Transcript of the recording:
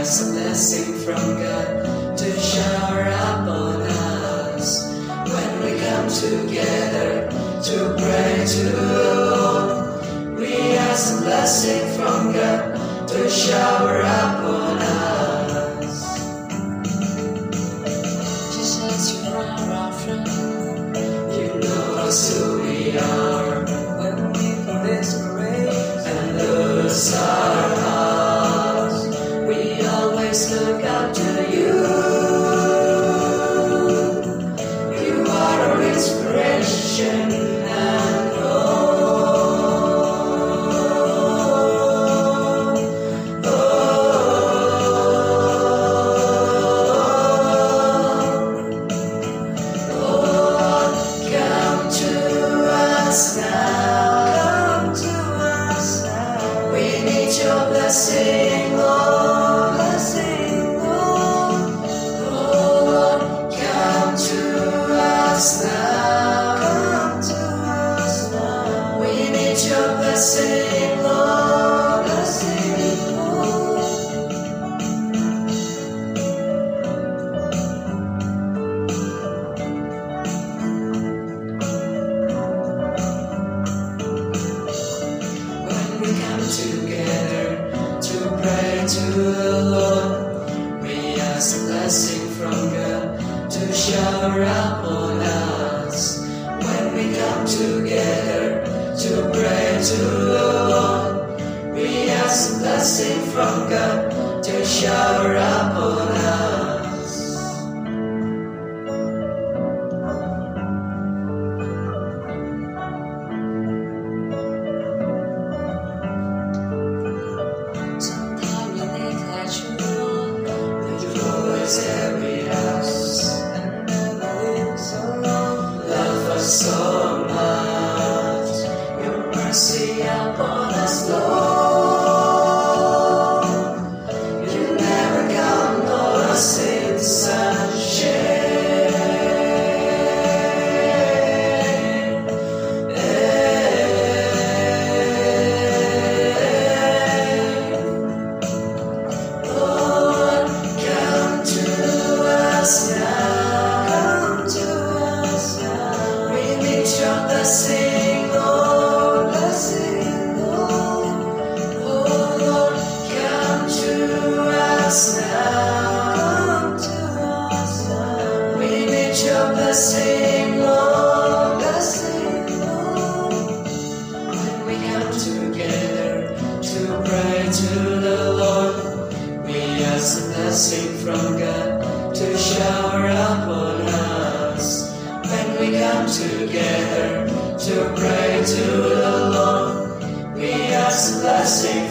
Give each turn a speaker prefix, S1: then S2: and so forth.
S1: ask a blessing from God to shower upon us. When we come together to pray to the Lord, we ask a blessing from God to shower upon us. Jesus, you are our friend. You know us who we are. When we feel discouraged and lose our hearts, we always look up to you. You are our inspiration and hope. Come to us now. Come to us now. We need your blessing, Lord. Blessing, Lord. Oh Lord, come to us now. Come to us now. We need your blessing, Lord. Blessing, Lord. When we come together to pray to the Lord, we ask a blessing from God to shower upon us. When we come together to pray to the Lord, we ask a blessing from God to shower upon us. Sometimes we neglect you, Lord. You always every house and never leave us alone. Love us so much. Your mercy upon us, Lord. You never count all our sins and shame. Lord, come to us now. Come to us now. We need your blessing, Lord. Blessing, Lord. Oh Lord, come to us now. Come to us now. We need your blessing, Lord. Blessing, Lord. When we come together to pray to the Lord, we ask a blessing from God to shower upon us. When we come together to pray to the Lord, we ask a blessing